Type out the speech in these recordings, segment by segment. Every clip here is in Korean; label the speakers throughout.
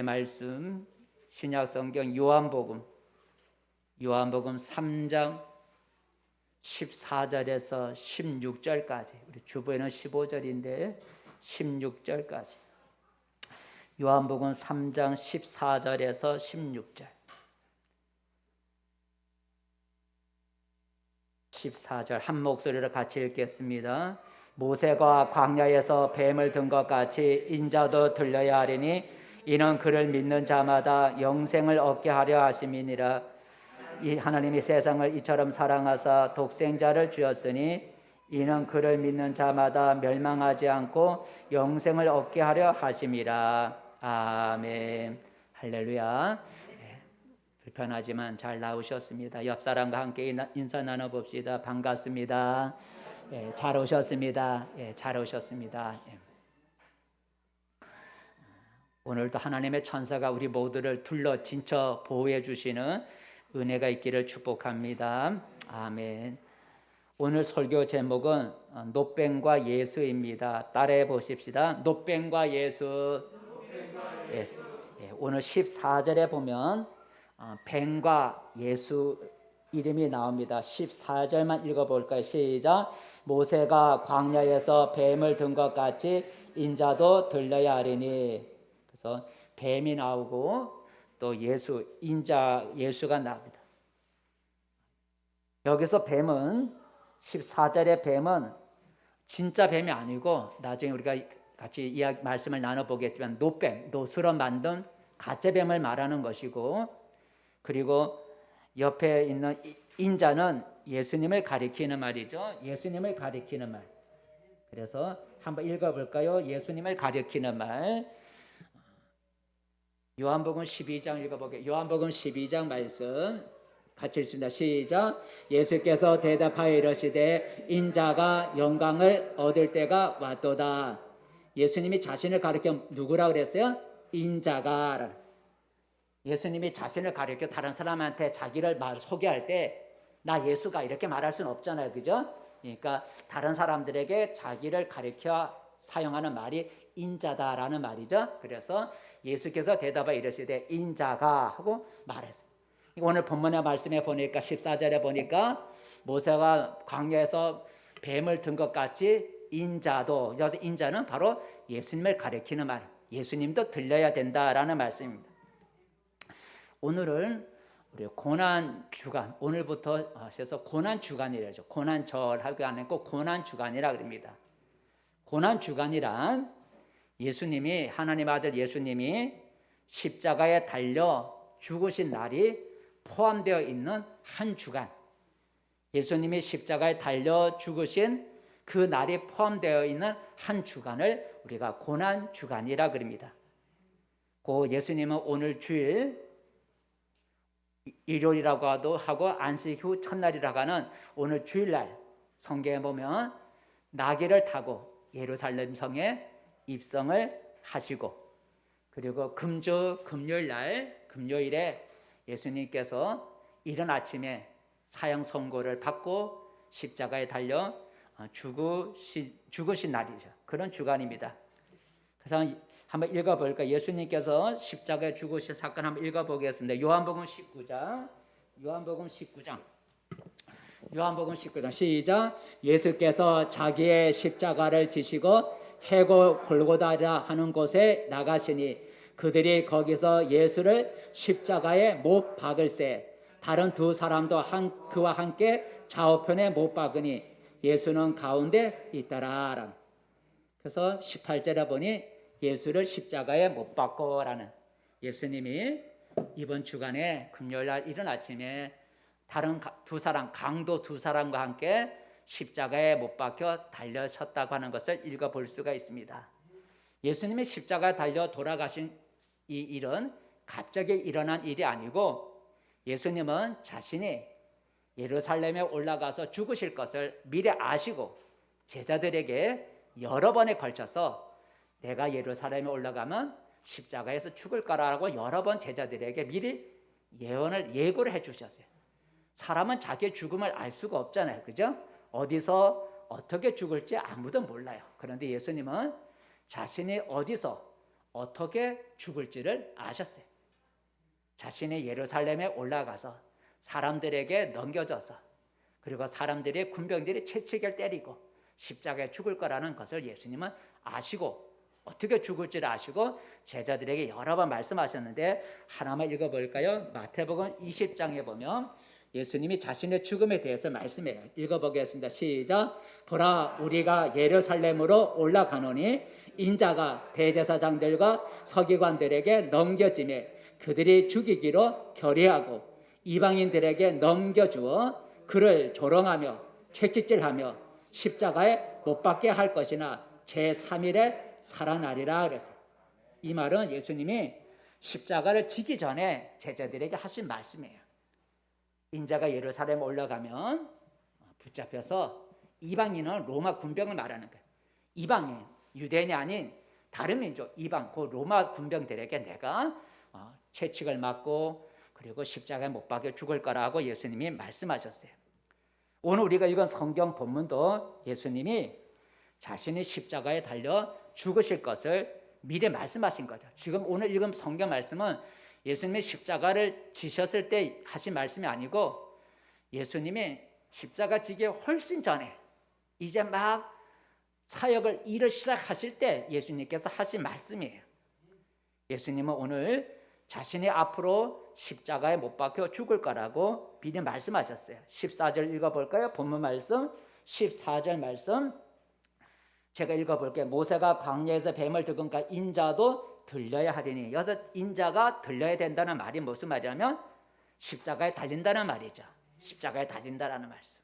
Speaker 1: 말씀 신약 성경 요한복음 3장 14절에서 16절까지, 우리 주보에는 15절인데 16절까지, 요한복음 3장 14절에서 16절. 14절 한 목소리로 같이 읽겠습니다. 모세가 광야에서 뱀을 든 것 같이 인자도 들려야 하리니 이는 그를 믿는 자마다 영생을 얻게 하려 하심이니라. 이 하나님이 세상을 이처럼 사랑하사 독생자를 주었으니 이는 그를 믿는 자마다 멸망하지 않고 영생을 얻게 하려 하심이라. 아멘. 할렐루야. 불편하지만 잘 나오셨습니다. 옆 사람과 함께 인사 나눠봅시다. 반갑습니다. 잘 오셨습니다. 잘 오셨습니다. 오늘도 하나님의 천사가 우리 모두를 둘러 진쳐 보호해 주시는 은혜가 있기를 축복합니다. 아멘. 오늘 설교 제목은 노뱀과 예수입니다. 따라해 보십시다. 노뱀과 예수. 예수. 오늘 14절에 보면 뱀과 예수 이름이 나옵니다. 14절만 읽어볼까요? 시작. 모세가 광야에서 뱀을 든 것 같이 인자도 들려야 하리니. 그래서 뱀이 나오고 또 예수, 인자 예수가 나옵니다. 여기서 뱀은 14절의 뱀은 진짜 뱀이 아니고 나중에 우리가 같이 말씀을 나눠보겠지만 노뱀, 노스로 만든 가짜 뱀을 말하는 것이고, 그리고 옆에 있는 인자는 예수님을 가리키는 말이죠. 예수님을 가리키는 말. 그래서 한번 읽어볼까요? 예수님을 가리키는 말. 요한복음 12장 읽어볼게요. 요한복음 12장 말씀 같이 읽습니다. 시작. 예수께서 대답하여 이르시되 인자가 영광을 얻을 때가 왔도다. 예수님이 자신을 가리켜 누구라 그랬어요? 인자가. 예수님이 자신을 가리켜 다른 사람한테 자기를 소개할 때 나 예수가 이렇게 말할 수는 없잖아요. 그죠? 그러니까 다른 사람들에게 자기를 가리켜 사용하는 말이 인자다라는 말이죠. 그래서 예수께서 대답하여 이르시되 인자가 하고 말했어요. 오늘 본문의 말씀에 보니까 14절에 보니까 모세가 광야에서 뱀을 든 것 같이 인자도, 여기서 인자는 바로 예수님을 가리키는 말, 예수님도 들려야 된다라는 말씀입니다. 오늘은 우리 고난 주간, 오늘부터 하셔서 고난 주간이라죠. 고난절하고 안 했고 고난 주간이라 그럽니다. 고난 주간이란 예수님이, 하나님 아들 예수님이 십자가에 달려 죽으신 날이 포함되어 있는 한 주간, 예수님이 십자가에 달려 죽으신 그 날이 포함되어 있는 한 주간을 우리가 고난 주간이라 그럽니다. 그 예수님은 오늘 주일 일요일이라고 하고 안식 후 첫날이라고 하는 오늘 주일날 성경에 보면 나귀를 타고 예루살렘 성에 입성을 하시고, 그리고 금요일에 예수님께서 이른 아침에 사형 선고를 받고 십자가에 달려 죽으신 날이죠. 그런 주간입니다. 그래서 한번 읽어볼까요? 예수님께서 십자가에 죽으신 사건 한번 읽어보겠습니다. 요한복음 19장 시작. 예수께서 자기의 십자가를 지시고 해고 골고다라 하는 곳에 나가시니 그들이 거기서 예수를 십자가에 못 박을세 다른 두 사람도 그와 함께 좌우편에 못 박으니 예수는 가운데 있더라. 그래서 18절에 보니 예수를 십자가에 못 박고라는, 예수님이 이번 주간에 금요일날 이른 아침에 다른 강도 두 사람과 함께 십자가에 못 박혀 달려셨다고 하는 것을 읽어볼 수가 있습니다. 예수님이 십자가에 달려 돌아가신 이 일은 갑자기 일어난 일이 아니고 예수님은 자신이 예루살렘에 올라가서 죽으실 것을 미리 아시고 제자들에게 여러 번에 걸쳐서 내가 예루살렘에 올라가면 십자가에서 죽을 거라고 여러 번 제자들에게 미리 예고를 해주셨어요. 사람은 자기의 죽음을 알 수가 없잖아요. 그죠? 어디서 어떻게 죽을지 아무도 몰라요. 그런데 예수님은 자신이 어디서 어떻게 죽을지를 아셨어요. 자신이 예루살렘에 올라가서 사람들에게 넘겨져서 그리고 사람들이 군병들이 채찍을 때리고 십자가에 죽을 거라는 것을 예수님은 아시고 어떻게 죽을지를 아시고 제자들에게 여러 번 말씀하셨는데 하나만 읽어볼까요? 마태복음 20장에 보면 예수님이 자신의 죽음에 대해서 말씀해요. 읽어보겠습니다. 시작. 보라, 우리가 예루살렘으로 올라가노니 인자가 대제사장들과 서기관들에게 넘겨지매 그들이 죽이기로 결의하고 이방인들에게 넘겨주어 그를 조롱하며 채찍질하며 십자가에 못 박게 할 것이나 제3일에 살아나리라 그랬어요. 이 말은 예수님이 십자가를 지기 전에 제자들에게 하신 말씀이에요. 인자가 예루살렘 올라가면 붙잡혀서 이방인은 로마 군병을 말하는 거예요. 이방인, 유대인이 아닌 다른 민족, 이방, 그 로마 군병들에게 내가 채찍을 맞고 그리고 십자가에 못 박혀 죽을 거라고 예수님이 말씀하셨어요. 오늘 우리가 읽은 성경 본문도 예수님이 자신이 십자가에 달려 죽으실 것을 미리 말씀하신 거죠. 지금 오늘 읽은 성경 말씀은 예수님이 십자가를 지셨을 때 하신 말씀이 아니고 예수님이 십자가 지기 훨씬 전에 이제 막 사역을 일을 시작하실 때 예수님께서 하신 말씀이에요. 예수님은 오늘 자신이 앞으로 십자가에 못 박혀 죽을 거라고 미리 말씀하셨어요. 14절 읽어볼까요? 본문 말씀 14절 말씀 제가 읽어볼게요. 모세가 광야에서 뱀을 들은가 인자도 들려야 하리니. 여기서 인자가 들려야 된다는 말이 무슨 말이냐면 십자가에 달린다는 말이죠. 십자가에 달린다라는 말씀.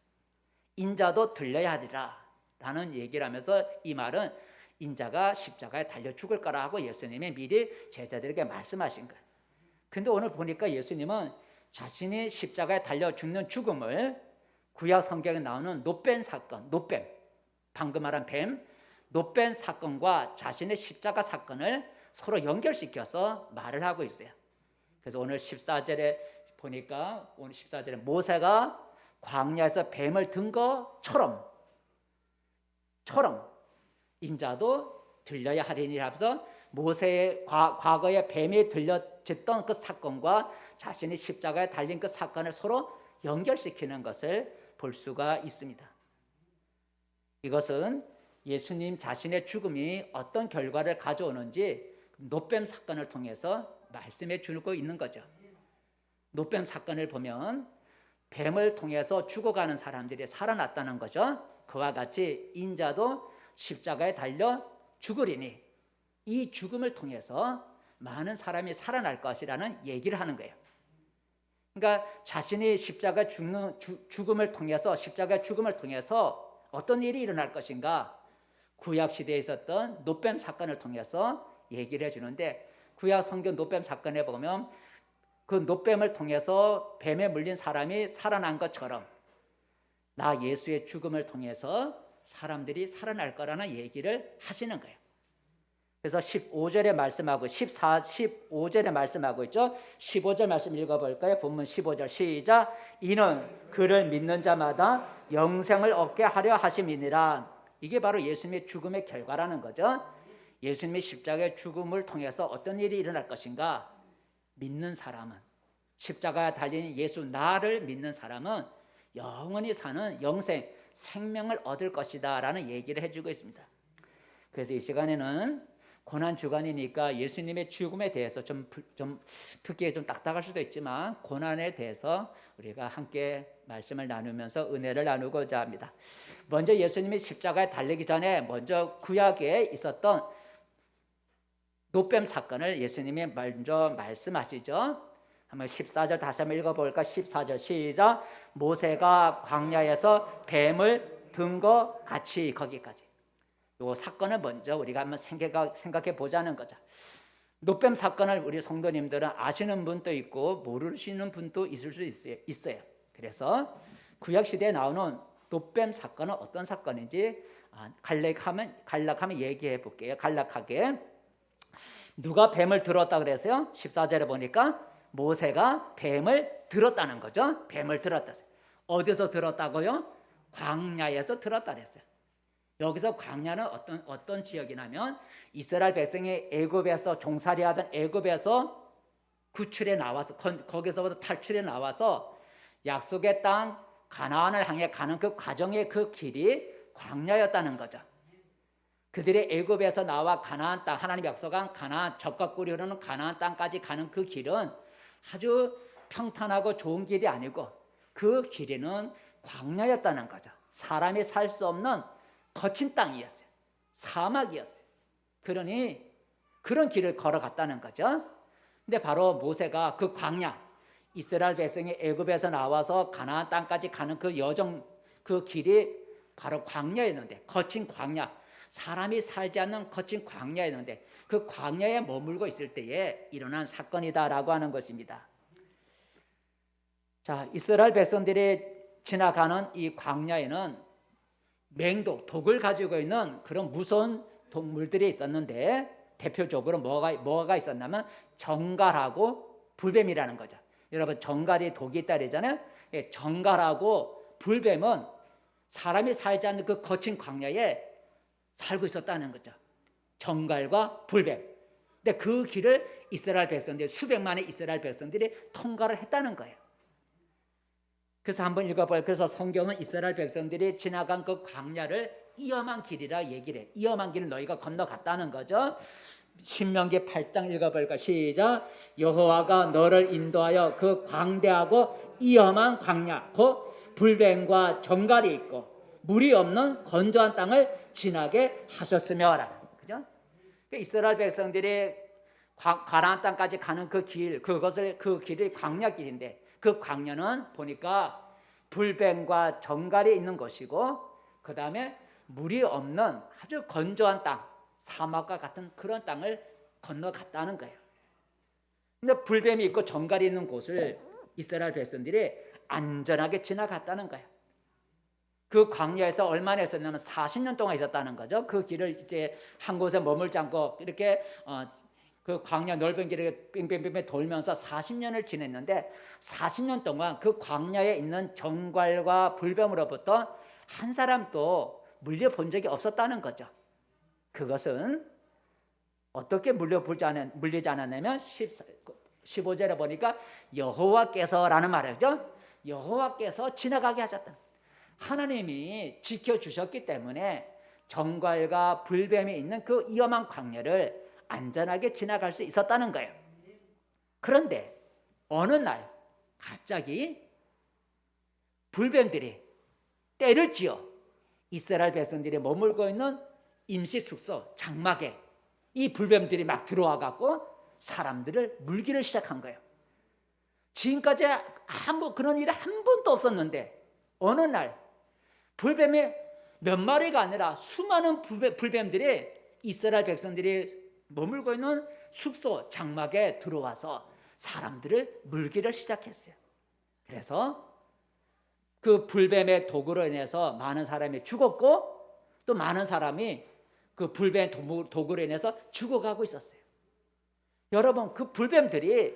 Speaker 1: 인자도 들려야 하리라 라는 얘기를 하면서 이 말은 인자가 십자가에 달려 죽을 거라고 예수님이 미리 제자들에게 말씀하신 거예요. 근데 오늘 보니까 예수님은 자신이 십자가에 달려 죽는 죽음을 구약 성경에 나오는 노뱀 사건, 노뱀, 방금 말한 뱀, 노뱀 사건과 자신의 십자가 사건을 서로 연결시켜서 말을 하고 있어요. 그래서 오늘 14절에 보니까 오늘 14절에 모세가 광야에서 뱀을 든 것처럼 인자도 들려야 하리니 하면서 모세의 과거에 뱀이 들려졌던 그 사건과 자신이 십자가에 달린 그 사건을 서로 연결시키는 것을 볼 수가 있습니다. 이것은 예수님 자신의 죽음이 어떤 결과를 가져오는지 노뱀 사건을 통해서 말씀해 주고 있는 거죠. 노뱀 사건을 보면 뱀을 통해서 죽어가는 사람들이 살아났다는 거죠. 그와 같이 인자도 십자가에 달려 죽으리니 이 죽음을 통해서 많은 사람이 살아날 것이라는 얘기를 하는 거예요. 그러니까 자신이 십자가 죽음을 통해서 십자가 죽음을 통해서 어떤 일이 일어날 것인가 구약 시대에 있었던 노뱀 사건을 통해서 얘기를 해주는데 구약 성경 노뱀 사건에 보면 그 노뱀을 통해서 뱀에 물린 사람이 살아난 것처럼 나 예수의 죽음을 통해서 사람들이 살아날 거라는 얘기를 하시는 거예요. 그래서 15절에 말씀하고 15절에 말씀하고 있죠. 15절 말씀 읽어볼까요? 본문 15절 시작. 이는 그를 믿는 자마다 영생을 얻게 하려 하심이니라. 이게 바로 예수님의 죽음의 결과라는 거죠. 예수님의 십자가의 죽음을 통해서 어떤 일이 일어날 것인가? 믿는 사람은 십자가에 달린 예수 나를 믿는 사람은 영원히 사는 영생 생명을 얻을 것이다 라는 얘기를 해주고 있습니다. 그래서 이 시간에는 고난주간이니까 예수님의 죽음에 대해서 좀 듣기에 좀 딱딱할 수도 있지만 고난에 대해서 우리가 함께 말씀을 나누면서 은혜를 나누고자 합니다. 먼저 예수님이 십자가에 달리기 전에 먼저 구약에 있었던 노뱀 사건을 예수님이 먼저 말씀하시죠. 한번 14절 다시 한번 읽어볼까? 14절 시작. 모세가 광야에서 뱀을 든 것 같이 거기까지. 이 사건을 먼저 우리가 한번 생각해 보자는 거죠. 노뱀 사건을 우리 성도님들은 아시는 분도 있고 모르시는 분도 있을 수 있어요. 그래서 구약 시대에 나오는 노뱀 사건은 어떤 사건인지 간략하면 얘기해 볼게요. 간략하게 누가 뱀을 들었다 그래서요? 14절에 보니까 모세가 뱀을 들었다는 거죠. 뱀을 들었다. 어디서 들었다고요? 광야에서 들었다 그랬어요. 여기서 광야는 어떤 지역이냐면 이스라엘 백성이 애굽에서 종살이하던 애굽에서 구출해 나와서 거기서부터 탈출해 나와서 약속의 땅 가나안을 향해 가는 그 과정의 그 길이 광야였다는 거죠. 그들이 애굽에서 나와 가나안 땅, 하나님이 약속한 가나안, 젖과 꿀이 흐르는 가나안 땅까지 가는 그 길은 아주 평탄하고 좋은 길이 아니고 그 길이는 광야였다는 거죠. 사람이 살 수 없는 거친 땅이었어요. 사막이었어요. 그러니 그런 길을 걸어갔다는 거죠. 근데 바로 모세가 그 광야, 이스라엘 백성이 애굽에서 나와서 가나안 땅까지 가는 그 여정, 그 길이 바로 광야였는데, 거친 광야, 사람이 살지 않는 거친 광야였는데 그 광야에 머물고 있을 때에 일어난 사건이다라고 하는 것입니다. 자, 이스라엘 백성들이 지나가는 이 광야에는 맹독, 독을 가지고 있는 그런 무서운 동물들이 있었는데 대표적으로 뭐가 있었냐면 정갈하고 불뱀이라는 거죠. 여러분, 정갈이 독이 있다 그러잖아요. 정갈하고 불뱀은 사람이 살지 않는 그 거친 광야에 살고 있었다는 거죠. 정갈과 불뱀. 근데 그 길을 이스라엘 백성들이, 수백만의 이스라엘 백성들이 통과를 했다는 거예요. 그래서 한번 읽어봐요. 그래서 성경은 이스라엘 백성들이 지나간 그 광야를 위험한 길이라 얘기를 해요. 위험한 길을 너희가 건너갔다는 거죠. 신명기 8장 읽어볼까? 시작. 여호와가 너를 인도하여 그 광대하고 위험한 광야, 곧 불뱀과 정갈이 있고 물이 없는 건조한 땅을 지나게 하셨으며라. 그죠? 이스라엘 백성들이 가나안 땅까지 가는 그 길, 그 길이 광야길인데 그 광야는 보니까 불뱀과 정갈이 있는 것이고 그 다음에 물이 없는 아주 건조한 땅, 사막과 같은 그런 땅을 건너갔다는 거예요. 근데 불뱀이 있고 정갈이 있는 곳을 이스라엘 백성들이 안전하게 지나갔다는 거예요. 그 광야에서 얼마나 있었냐면 40년 동안 있었다는 거죠. 그 길을 이제 한 곳에 머물지 않고 이렇게 그 광야 넓은 길을 빙빙빙 돌면서 40년을 지냈는데 40년 동안 그 광야에 있는 정갈과 불뱀으로부터 한 사람도 물려본 적이 없었다는 거죠. 그것은 어떻게 물리지 않았냐면 15절에 보니까 여호와께서라는 말이죠. 여호와께서 지나가게 하셨다. 하나님이 지켜주셨기 때문에 정갈과 불뱀이 있는 그 위험한 광야를 안전하게 지나갈 수 있었다는 거예요. 그런데 어느 날 갑자기 불뱀들이 떼를 지어 이스라엘 백성들이 머물고 있는 임시 숙소 장막에 이 불뱀들이 막 들어와 갖고 사람들을 물기를 시작한 거예요. 지금까지 그런 일이 한 번도 없었는데 어느 날 불뱀이 몇 마리가 아니라 수많은 불뱀들이 이스라엘 백성들이 머물고 있는 숙소 장막에 들어와서 사람들을 물기를 시작했어요. 그래서 그 불뱀의 독으로 인해서 많은 사람이 죽었고 또 많은 사람이 그 불뱀 독으로 인해서 죽어가고 있었어요. 여러분, 그 불뱀들이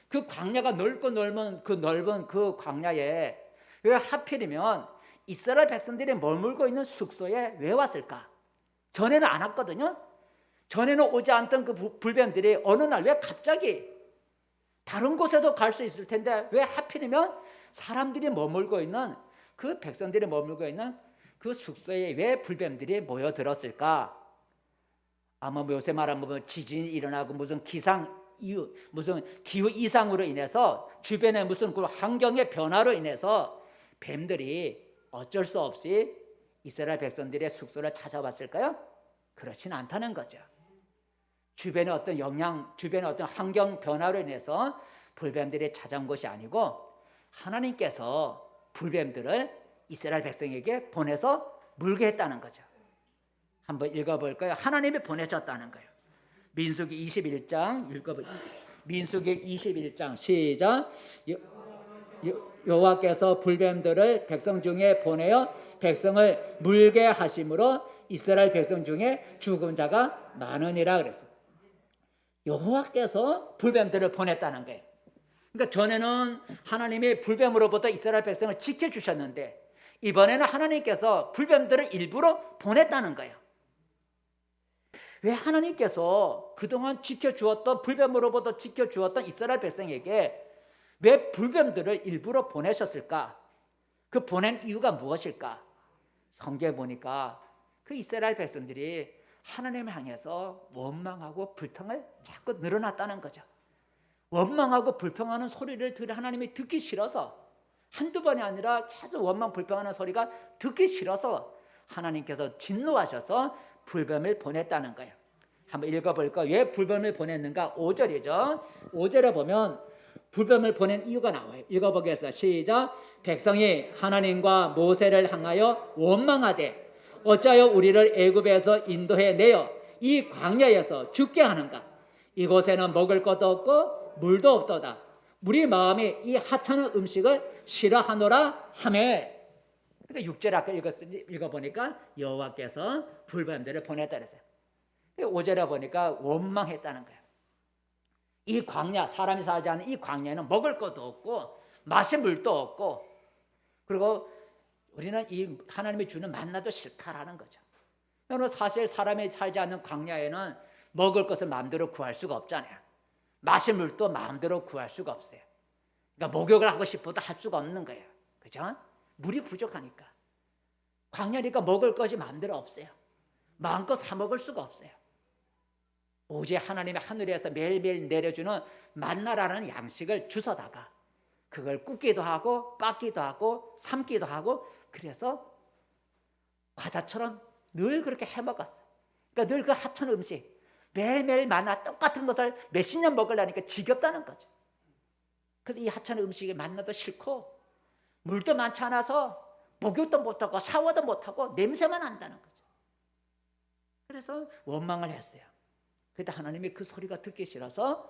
Speaker 1: 그 광야가 넓고 넓은 그 광야에 왜 하필이면 이스라엘 백성들이 머물고 있는 숙소에 왜 왔을까? 전에는 안 왔거든요. 전에는 오지 않던 그 불뱀들이 어느 날 왜 갑자기 다른 곳에도 갈 수 있을 텐데 왜 하필이면 사람들이 머물고 있는 그 백성들이 머물고 있는 그 숙소에 왜 불뱀들이 모여들었을까? 아마 요새 말하면 지진이 일어나고 무슨 무슨 기후 이상으로 인해서 주변에 무슨 그 환경의 변화로 인해서 뱀들이 어쩔 수 없이 이스라엘 백성들의 숙소를 찾아왔을까요? 그렇진 않다는 거죠. 주변의 어떤 환경 변화로 인해서 불뱀들이 찾아온 것이 아니고 하나님께서 불뱀들을 이스라엘 백성에게 보내서 물게 했다는 거죠. 한번 읽어볼까요? 하나님이 보내셨다는 거예요. 민수기 21장 읽어볼까요? 민수기 21장 시작. 여호와께서 불뱀들을 백성 중에 보내어 백성을 물게 하심으로 이스라엘 백성 중에 죽은 자가 많으니라 그랬어요. 여호와께서 불뱀들을 보냈다는 거예요. 그러니까 전에는 하나님이 불뱀으로부터 이스라엘 백성을 지켜주셨는데 이번에는 하나님께서 불뱀들을 일부러 보냈다는 거예요. 왜 하나님께서 그동안 지켜주었던, 불뱀으로부터 지켜주었던 이스라엘 백성에게 왜 불뱀들을 일부러 보내셨을까? 그 보낸 이유가 무엇일까? 성경에 보니까 그 이스라엘 백성들이 하나님을 향해서 원망하고 불평을 자꾸 늘어났다는 거죠. 원망하고 불평하는 소리를 하나님이 듣기 싫어서, 한두 번이 아니라 계속 원망 불평하는 소리가 듣기 싫어서 하나님께서 진노하셔서 불뱀을 보냈다는 거예요. 한번 읽어볼까? 왜 불뱀을 보냈는가? 5절이죠. 5절에 보면 불뱀을 보낸 이유가 나와요. 읽어보겠습니다. 시작. 백성이 하나님과 모세를 향하여 원망하되 어찌하여 우리를 애굽에서 인도해 내어 이 광야에서 죽게 하는가? 이곳에는 먹을 것도 없고 물도 없도다. 우리 마음이 이 하찮은 음식을 싫어하노라 하매. 그러니까 6절 아까 읽어보니까 여호와께서 불뱀들을 보냈다 그랬어요. 5절에 보니까 원망했다는 거예요. 이 광야, 사람이 살지 않는 이 광야에는 먹을 것도 없고 마실 물도 없고, 그리고 우리는 이 하나님이 주는 만나도 싫다라는 거죠. 그러나 사실 사람이 살지 않는 광야에는 먹을 것을 마음대로 구할 수가 없잖아요. 마실 물도 마음대로 구할 수가 없어요. 그러니까 목욕을 하고 싶어도 할 수가 없는 거예요. 그죠? 물이 부족하니까. 광야니까 먹을 것이 마음대로 없어요. 마음껏 사 먹을 수가 없어요. 오직 하나님의 하늘에서 매일매일 내려주는 만나라는 양식을 주워다가 그걸 굽기도 하고 빻기도 하고 삶기도 하고, 그래서 과자처럼 늘 그렇게 해먹었어요. 그러니까 늘 그 하찮은 음식, 매일매일 만나 똑같은 것을 몇십 년 먹으려니까 지겹다는 거죠. 그래서 이 하찮은 음식이 만나도 싫고 물도 많지 않아서 목욕도 못하고 샤워도 못하고 냄새만 난다는 거죠. 그래서 원망을 했어요. 그때 하나님이 그 소리가 듣기 싫어서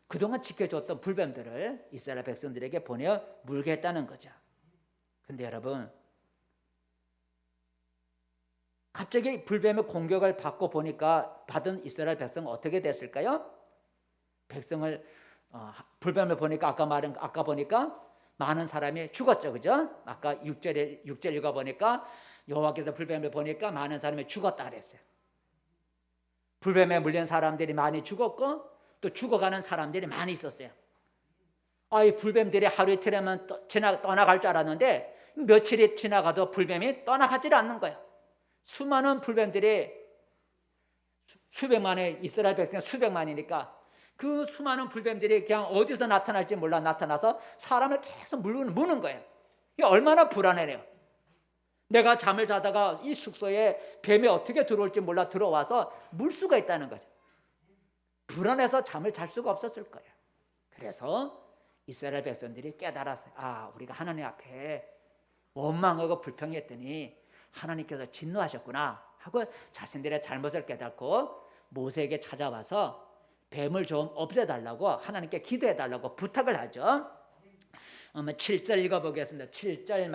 Speaker 1: 그동안 지켜줬던 불뱀들을 이스라엘 백성들에게 보내어 물게 했다는 거죠. 근데 여러분, 갑자기 불뱀의 공격을 받고 보니까 받은 이스라엘 백성은 어떻게 됐을까요? 백성을 불뱀을 보니까 아까 보니까 많은 사람이 죽었죠, 그죠? 아까 6절 읽어 보니까 여호와께서 불뱀을 보니까 많은 사람이 죽었다 그랬어요. 불뱀에 물린 사람들이 많이 죽었고 또 죽어가는 사람들이 많이 있었어요. 이 불뱀들이 하루 이틀이면 떠나갈 줄 알았는데 며칠이 지나가도 불뱀이 떠나가질 않는 거예요. 수많은 불뱀들이 수백만의 이스라엘 백성 수백만이니까 그 수많은 불뱀들이 그냥 어디서 나타날지 몰라 나타나서 사람을 계속 무는 거예요. 이게 얼마나 불안해요. 내가 잠을 자다가 이 숙소에 뱀이 어떻게 들어올지 몰라 들어와서 물 수가 있다는 거죠. 불안해서 잠을 잘 수가 없었을 거예요. 그래서 이스라엘 백성들이 깨달았어요. 우리가 하나님 앞에 원망하고 불평했더니 하나님께서 진노하셨구나 하고 자신들의 잘못을 깨닫고 모세에게 찾아와서 뱀을 좀 없애달라고 하나님께 기도해달라고 부탁을 하죠. 7절 읽어보겠습니다. 7절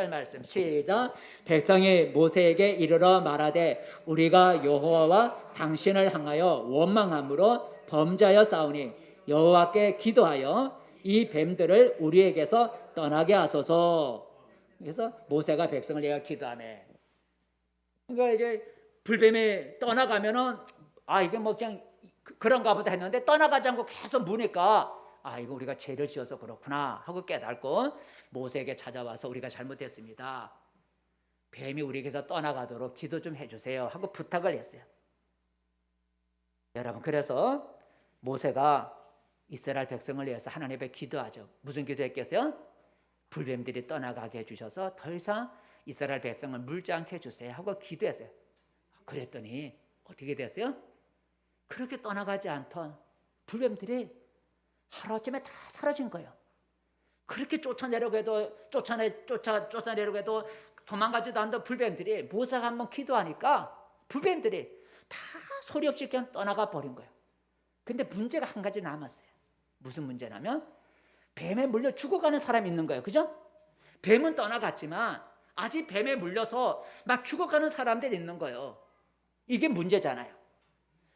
Speaker 1: 말씀 시작. 백성이 모세에게 이르러 말하되 우리가 여호와와 당신을 향하여 원망함으로 범죄하여 싸우니 여호와께 기도하여 이 뱀들을 우리에게서 떠나게 하소서. 그래서 모세가 백성을 위하여 기도하네. 그러니까 이제 불뱀이 떠나가면은 이게 뭐 그냥 그런가 보다 했는데 떠나가지 않고 계속 무니까 이거 우리가 죄를 지어서 그렇구나 하고 깨닫고 모세에게 찾아와서 우리가 잘못했습니다. 뱀이 우리에게서 떠나가도록 기도 좀 해주세요 하고 부탁을 했어요. 여러분, 그래서 모세가 이스라엘 백성을 위해서 하나님 앞에 기도하죠. 무슨 기도했겠어요? 불뱀들이 떠나가게 해주셔서 더 이상 이스라엘 백성을 물지 않게 해주세요 하고 기도했어요. 그랬더니 어떻게 됐어요? 그렇게 떠나가지 않던 불뱀들이 하루아침에 다 사라진 거예요. 그렇게 쫓아내려고 해도 도망가지도 않던 불뱀들이 모세가 한번 기도하니까 불뱀들이 다 소리 없이 그냥 떠나가 버린 거예요. 근데 문제가 한 가지 남았어요. 무슨 문제냐면 뱀에 물려 죽어가는 사람이 있는 거예요. 그죠? 뱀은 떠나갔지만 아직 뱀에 물려서 막 죽어가는 사람들이 있는 거예요. 이게 문제잖아요.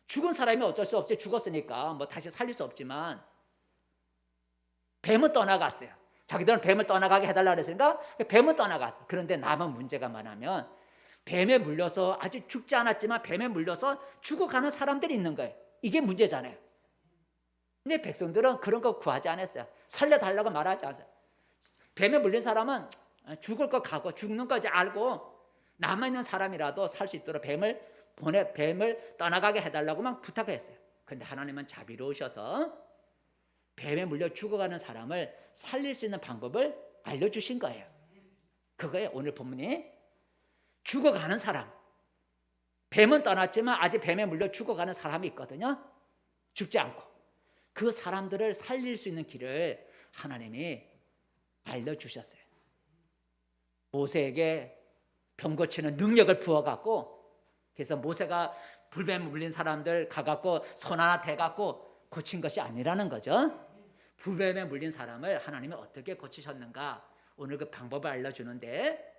Speaker 1: 죽은 사람이 어쩔 수 없지, 죽었으니까 뭐 다시 살릴 수 없지만 뱀은 떠나갔어요. 자기들은 뱀을 떠나가게 해달라 그랬으니까 뱀은 떠나갔어. 그런데 남은 문제가 뭐냐면 뱀에 물려서 아직 죽지 않았지만 뱀에 물려서 죽어가는 사람들이 있는 거예요. 이게 문제잖아요. 근데 백성들은 그런 거 구하지 않았어요. 살려달라고 말하지 않았어요. 뱀에 물린 사람은 죽을 거 가고 죽는 거 이제 알고 남아있는 사람이라도 살 수 있도록 뱀을 떠나가게 해달라고만 부탁했어요. 그런데 하나님은 자비로우셔서 뱀에 물려 죽어가는 사람을 살릴 수 있는 방법을 알려주신 거예요. 그거예요. 오늘 본문이 죽어가는 사람, 뱀은 떠났지만 아직 뱀에 물려 죽어가는 사람이 있거든요. 죽지 않고 그 사람들을 살릴 수 있는 길을 하나님이 알려주셨어요. 모세에게 병 고치는 능력을 부어갖고, 그래서 모세가 불뱀에 물린 사람들 가갖고 손 하나 대갖고 고친 것이 아니라는 거죠. 불뱀에 물린 사람을 하나님이 어떻게 고치셨는가, 오늘 그 방법을 알려주는데,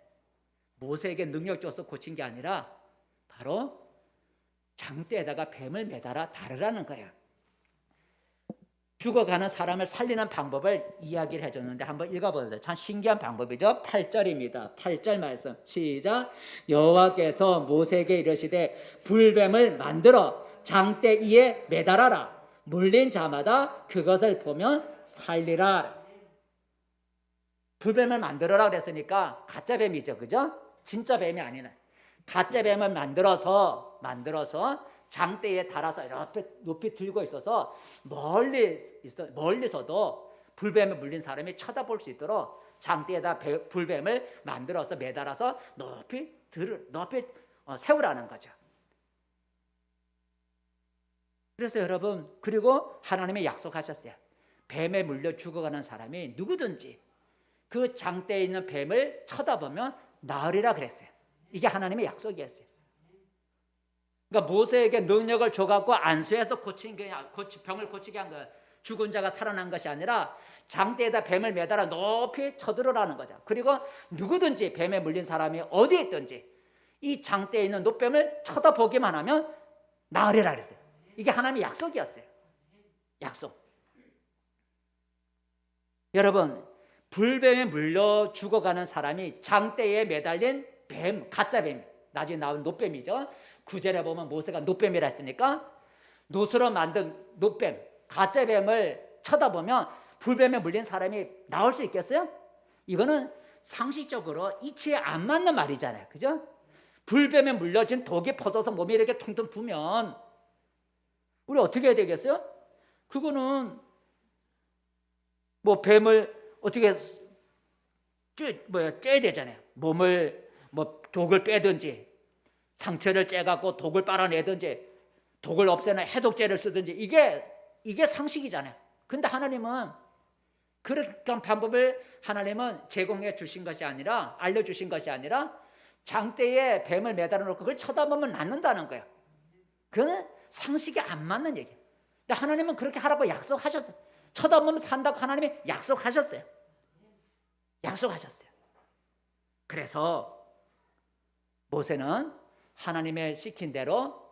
Speaker 1: 모세에게 능력 줘서 고친 게 아니라 바로 장대에다가 뱀을 매달아 다르라는 거예요. 죽어가는 사람을 살리는 방법을 이야기를 해줬는데 한번 읽어보세요. 참 신기한 방법이죠. 8절입니다. 8절 말씀 시작. 여호와께서 모세에게 이르시되 불뱀을 만들어 장대 위에 매달아라. 물린 자마다 그것을 보면 살리라. 불뱀을 만들어라 그랬으니까 가짜 뱀이죠, 그죠? 진짜 뱀이 아니네. 가짜 뱀을 만들어서 장대에 달아서 이렇게 높이 들고 있어서 멀리서도 불뱀에 물린 사람이 쳐다볼 수 있도록 장대에다 불뱀을 만들어서 매달아서 높이 세우라는 거죠. 그래서 여러분, 그리고 하나님이 약속하셨어요. 뱀에 물려 죽어가는 사람이 누구든지 그 장대에 있는 뱀을 쳐다보면 나으리라 그랬어요. 이게 하나님의 약속이었어요. 그러니까 모세에게 능력을 줘갖고 안수해서 병을 고치게 한 거예요. 죽은 자가 살아난 것이 아니라 장대에다 뱀을 매달아 높이 쳐들어라는 거죠. 그리고 누구든지 뱀에 물린 사람이 어디에 있든지 이 장대에 있는 노뱀을 쳐다보기만 하면 나으리라 그랬어요. 이게 하나님의 약속이었어요. 약속. 여러분, 불뱀에 물려 죽어가는 사람이 장대에 매달린 뱀, 가짜 뱀, 나중에 나온 노뱀이죠. 9절에 보면 모세가 노뱀이라 했으니까 노수로 만든 노뱀, 가짜 뱀을 쳐다보면 불뱀에 물린 사람이 나올 수 있겠어요? 이거는 상식적으로 이치에 안 맞는 말이잖아요. 그죠? 불뱀에 물려진 독이 퍼져서 몸에 이렇게 퉁퉁 부면 우리 어떻게 해야 되겠어요? 그거는 뭐 뱀을 어떻게 쬐야 되잖아요. 몸을 독을 빼든지 상처를 째갖고 독을 빨아내든지 독을 없애는 해독제를 쓰든지 이게 상식이잖아요. 근데 하나님은 그런 방법을 하나님은 제공해 주신 것이 아니라 알려주신 것이 아니라 장대에 뱀을 매달아 놓고 그걸 쳐다보면 낫는다는 거예요. 그건 상식에 안 맞는 얘기예요. 근데 하나님은 그렇게 하라고 약속하셨어요. 쳐다보면 산다고 하나님이 약속하셨어요. 그래서 모세는 하나님의 시킨 대로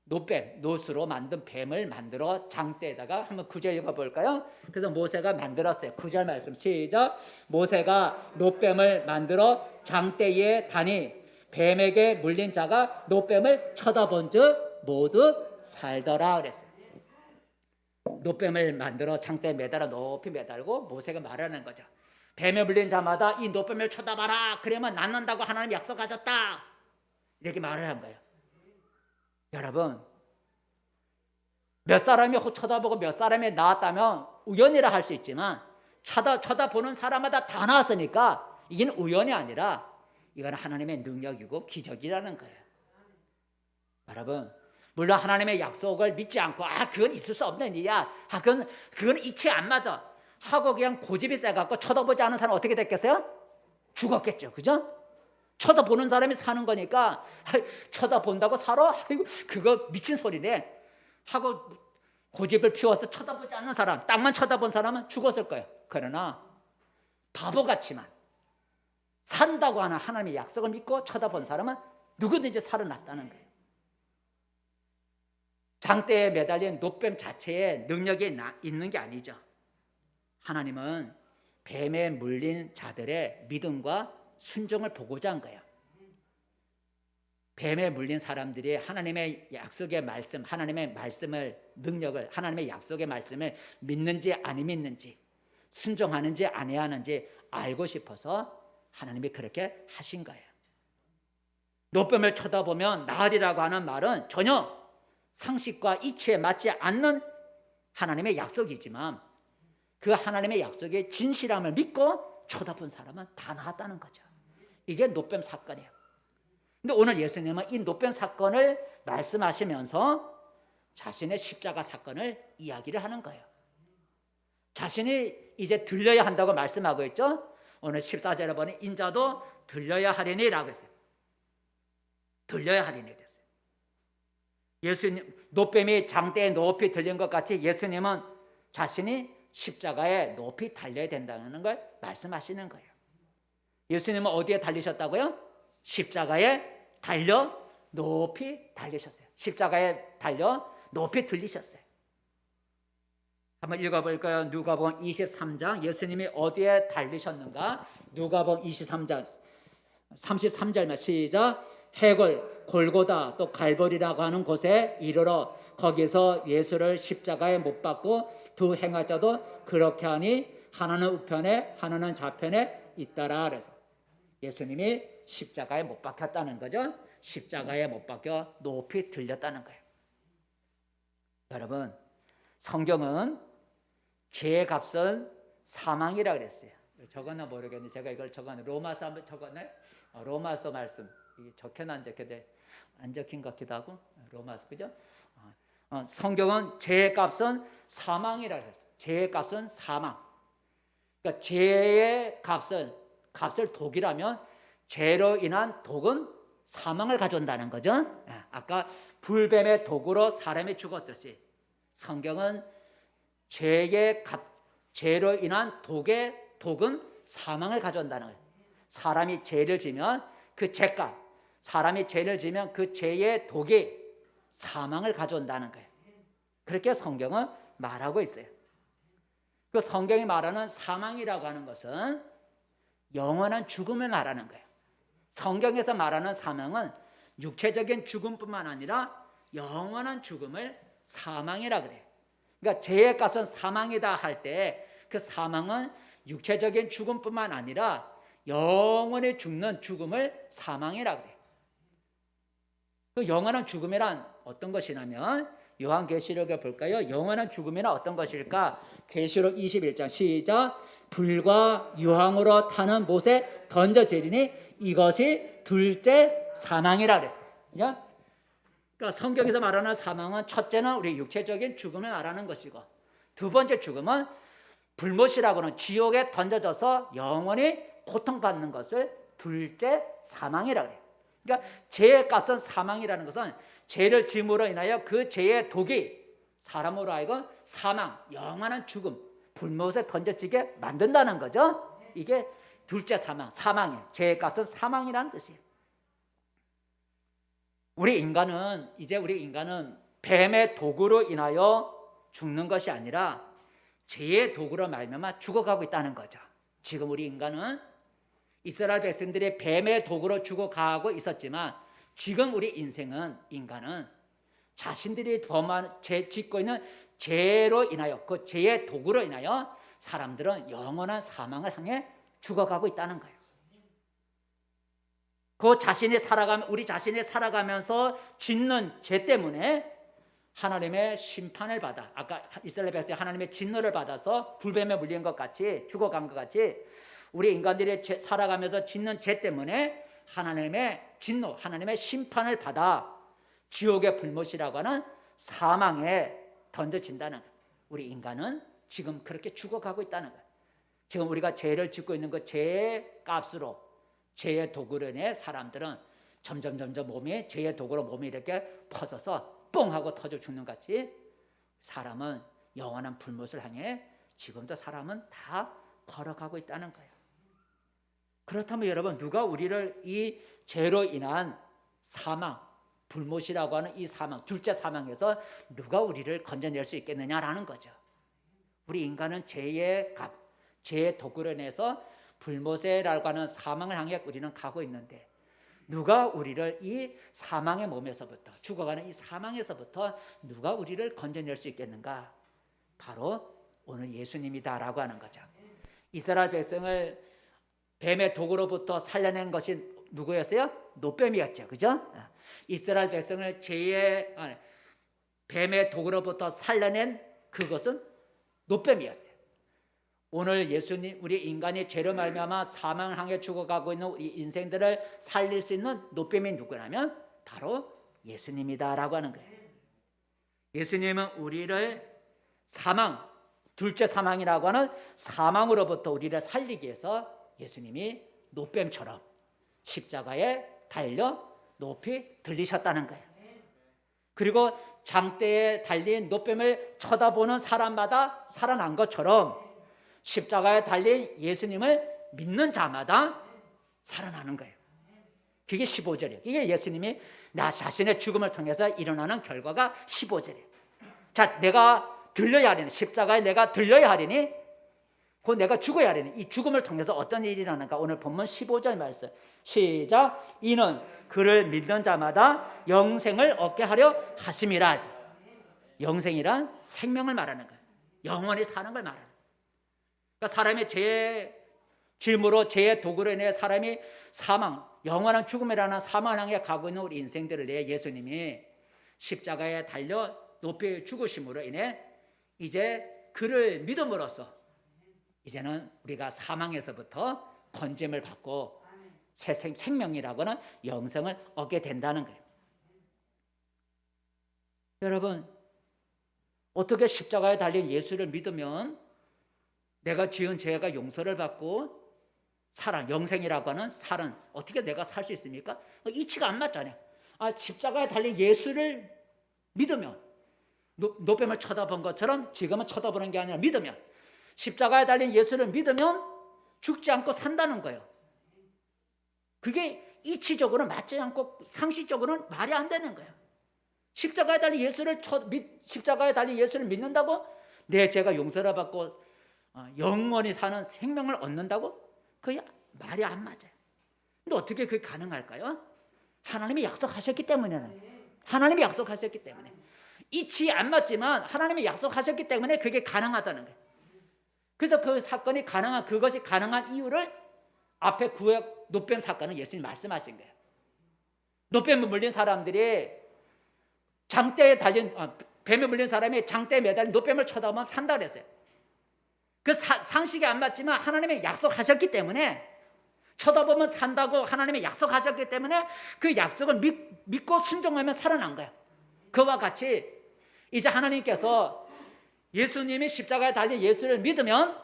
Speaker 1: 노수로 만든 뱀을 만들어 장대에다가 한번 9절 읽어볼까요? 그래서 모세가 만들었어요. 9절 말씀 시작. 모세가 노뱀을 만들어 장대에 다니 뱀에게 물린 자가 노뱀을 쳐다본 즉 모두 살더라 그랬어요. 노뱀을 만들어 장대에 매달아 높이 매달고 모세가 말하는 거죠. 뱀에 물린 자마다 이 노뱀을 쳐다봐라. 그러면 낫는다고 하나님 약속하셨다. 이렇게 말을 한 거예요. 여러분, 몇 사람이 쳐다보고 몇 사람이 나왔다면 우연이라 할 수 있지만 쳐다보는 사람마다 다 나왔으니까 이게 우연이 아니라 이건 하나님의 능력이고 기적이라는 거예요. 여러분, 물론 하나님의 약속을 믿지 않고 그건 있을 수 없는 일이야. 그건 이치 안 맞아 하고 그냥 고집이 세갖고 쳐다보지 않은 사람은 어떻게 됐겠어요? 죽었겠죠. 그죠? 쳐다보는 사람이 사는 거니까 쳐다본다고 살아? 그거 미친 소리네 하고 고집을 피워서 쳐다보지 않는 사람, 땅만 쳐다본 사람은 죽었을 거예요. 그러나 바보같이만 산다고 하는 하나님의 약속을 믿고 쳐다본 사람은 누구든지 살아났다는 거예요. 장대에 매달린 노뱀 자체에 능력이 있는 게 아니죠. 하나님은 뱀에 물린 자들의 믿음과 순종을 보고자 한 거예요. 뱀에 물린 사람들이 하나님의 약속의 말씀, 하나님의 말씀을 능력을, 하나님의 약속의 말씀을 믿는지 안 믿는지, 순종하는지 안 해야 하는지 알고 싶어서 하나님이 그렇게 하신 거예요. 노뱀을 쳐다보면 나으리라고 하는 말은 전혀 상식과 이치에 맞지 않는 하나님의 약속이지만 그 하나님의 약속의 진실함을 믿고 쳐다본 사람은 다 나았다는 거죠. 이게 노뱀 사건이에요. 근데 오늘 예수님은 이 노뱀 사건을 말씀하시면서 자신의 십자가 사건을 이야기를 하는 거예요. 자신이 이제 들려야 한다고 말씀하고 있죠. 오늘 14절에 보니 인자도 들려야 하리니라고 했어요. 들려야 하리니 그랬어요. 예수님, 노뱀이 장대에 높이 들린 것 같이 예수님은 자신이 십자가에 높이 달려야 된다는 걸 말씀하시는 거예요. 예수님은 어디에 달리셨다고요? 십자가에 달려 높이 달리셨어요. 십자가에 달려 높이 들리셨어요. 한번 읽어볼까요? 누가복음 23장 예수님이 어디에 달리셨는가? 누가복음 23장 33절만 시작. 해골, 골고다 또 갈보리라고 하는 곳에 이르러 거기서 예수를 십자가에 못 박고 두 행하자도 그렇게 하니 하나는 우편에 하나는 좌편에 있더라. 그래서 예수님이 십자가에 못 박혔다는 거죠. 십자가에 못 박혀 높이 들렸다는 거예요. 여러분, 성경은 죄의 값은 사망이라 그랬어요. 적었나 모르겠는데 제가 이걸 적었네. 로마서 한번 적었네. 로마서 말씀 적혀나 안 적힌 것 같기도 하고 로마서 그죠? 성경은 죄의 값은 사망이라 그랬어요. 죄의 값은 사망. 그러니까 죄의 값을 독이라면 죄로 인한 독은 사망을 가져온다는 거죠. 아까 불뱀의 독으로 사람이 죽었듯이 성경은 죄로 인한 독은 사망을 가져온다는 거예요. 사람이 죄를 지면 그 죄값, 사람이 죄를 지면 그 죄의 독이 사망을 가져온다는 거예요. 그렇게 성경은 말하고 있어요. 그 성경이 말하는 사망이라고 하는 것은 영원한 죽음을 말하는 거예요. 성경에서 말하는 사망은 육체적인 죽음뿐만 아니라 영원한 죽음을 사망이라 그래요. 그러니까 죄의 값은 사망이다 할 때 그 사망은 육체적인 죽음뿐만 아니라 영원히 죽는 죽음을 사망이라 그래요. 그 영원한 죽음이란 어떤 것이냐면 요한계시록에 볼까요? 영원한 죽음이란 어떤 것일까? 계시록 21장 시작. 불과 유황으로 타는 못에 던져지리니 이것이 둘째 사망이라 그랬어요. 그러니까 성경에서 말하는 사망은 첫째는 우리 육체적인 죽음을 말하는 것이고 두 번째 죽음은 불못이라고 하는 지옥에 던져져서 영원히 고통받는 것을 둘째 사망이라 그래요. 그러니까 죄의 값은 사망이라는 것은 죄를 짐으로 인하여 그 죄의 독이 사람으로 하여금 사망, 영원한 죽음, 불못에 던져지게 만든다는 거죠. 이게 둘째 사망이에요. 죄의 값은 사망이라는 뜻이에요. 우리 인간은 뱀의 독으로 인하여 죽는 것이 아니라 죄의 독으로 말미암아 죽어가고 있다는 거죠. 지금 우리 인간은 이스라엘 백성들이 뱀의 독으로 죽어가고 있었지만 지금 우리 인간은 자신들이 짓고 있는 죄로 인하여 그 죄의 독으로 인하여 사람들은 영원한 사망을 향해 죽어가고 있다는 거예요. 우리 자신이 살아가면서 짓는 죄 때문에 하나님의 심판을 받아 아까 이스라엘 백성이 하나님의 진노를 받아서 불뱀에 물린 것 같이 죽어간 것 같이 우리 인간들이 살아가면서 짓는 죄 때문에 하나님의 진노, 하나님의 심판을 받아 지옥의 불못이라고 하는 사망에 던져진다는 거예요. 우리 인간은 지금 그렇게 죽어가고 있다는 거예요. 지금 우리가 죄를 짓고 있는 그 죄의 값으로 죄의 독으로 인해 사람들은 점점 죄의 독으로 몸이 이렇게 퍼져서 뽕 하고 터져 죽는 것 같이 사람은 영원한 불못을 향해 지금도 사람은 다 걸어가고 있다는 거예요. 그렇다면 여러분 누가 우리를 이 죄로 인한 사망, 불못이라고 하는 이 사망, 둘째 사망에서 누가 우리를 건져낼 수 있겠느냐라는 거죠. 우리 인간은 죄의 값, 죄의 도구로 인해서 불모세라고 하는 사망을 향해 우리는 가고 있는데 누가 우리를 이 사망의 몸에서부터 죽어가는 이 사망에서부터 누가 우리를 건져낼 수 있겠는가? 바로 오늘 예수님이다라고 하는 거죠. 이스라엘 백성을 뱀의 독으로부터 살려낸 것이 누구였어요? 노뱀이었죠. 그죠? 이스라엘 백성을 뱀의 독으로부터 살려낸 그것은 노뱀이었어요. 오늘 예수님, 우리 인간이 죄로 말미암아 사망을 향해 죽어가고 있는 우리 인생들을 살릴 수 있는 노뱀이 누구냐면 바로 예수님이다라고 하는 거예요. 예수님은 우리를 사망, 둘째 사망이라고 하는 사망으로부터 우리를 살리기 위해서 예수님이 노뱀처럼 십자가에 달려 높이 들리셨다는 거예요. 그리고 장대에 달린 노뱀을 쳐다보는 사람마다 살아난 것처럼 십자가에 달린 예수님을 믿는 자마다 살아나는 거예요. 그게 15절이에요. 이게 예수님이 나 자신의 죽음을 통해서 일어나는 결과가 15절이에요. 자, 내가 들려야 하리니, 십자가에 내가 들려야 하리니, 곧 내가 죽어야 하리니, 이 죽음을 통해서 어떤 일이 일어나는가? 오늘 본문 15절 말씀 시작. 이는 그를 믿는 자마다 영생을 얻게 하려 하심이라. 영생이란 생명을 말하는 거예요. 영원히 사는 걸 말하는 거예요. 그러니까 사람이 죄의 질무로 죄의 도구로 인해 사람이 사망, 영원한 죽음이라는 사망을 향해 가고 있는 우리 인생들을 위해 예수님이 십자가에 달려 높이 죽으심으로 인해 이제 그를 믿음으로써 이제는 우리가 사망에서부터 건짐을 받고 새 생명이라고는 영생을 얻게 된다는 거예요. 여러분, 어떻게 십자가에 달린 예수를 믿으면 내가 지은 죄가 용서를 받고 살아, 영생이라고 하는 살은 어떻게 내가 살 수 있습니까? 이치가 안 맞잖아요. 십자가에 달린 예수를 믿으면, 노뱀을 쳐다본 것처럼 지금은 쳐다보는 게 아니라 믿으면, 십자가에 달린 예수를 믿으면 죽지 않고 산다는 거예요. 그게 이치적으로는 맞지 않고 상식적으로는 말이 안 되는 거예요. 십자가에 달린 예수를 믿는다고 내 죄가 용서를 받고 영원히 사는 생명을 얻는다고? 그게 말이 안 맞아요. 근데 어떻게 그게 가능할까요? 하나님이 약속하셨기 때문에는. 하나님이 약속하셨기 때문에. 이치 안 맞지만 하나님이 약속하셨기 때문에 그게 가능하다는 거예요. 그래서 그 사건이 가능한, 그것이 가능한 이유를 앞에 구약 노뱀 사건은 예수님이 말씀하신 거예요. 노뱀에 물린 사람들이 장대에 달린, 뱀에 물린 사람이 장대에 매달린 노뱀을 쳐다보면 산다 그랬어요. 그 상식이 안 맞지만 하나님이 약속하셨기 때문에, 쳐다보면 산다고 하나님이 약속하셨기 때문에 그 약속을 믿고 순종하면 살아난 거예요. 그와 같이 이제 하나님께서 예수님이 십자가에 달린 예수를 믿으면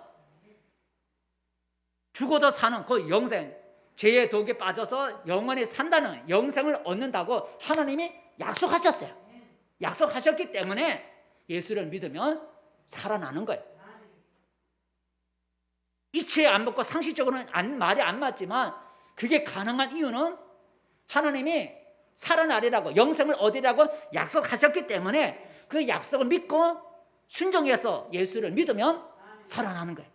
Speaker 1: 죽어도 사는 그 영생, 죄의 독에 빠져서 영원히 산다는 영생을 얻는다고 하나님이 약속하셨어요. 약속하셨기 때문에 예수를 믿으면 살아나는 거예요. 이치에 안 먹고 상식적으로는 말이 안 맞지만 그게 가능한 이유는 하나님이 살아나리라고, 영생을 얻으리라고 약속하셨기 때문에 그 약속을 믿고 순종해서 예수를 믿으면 살아나는 거예요.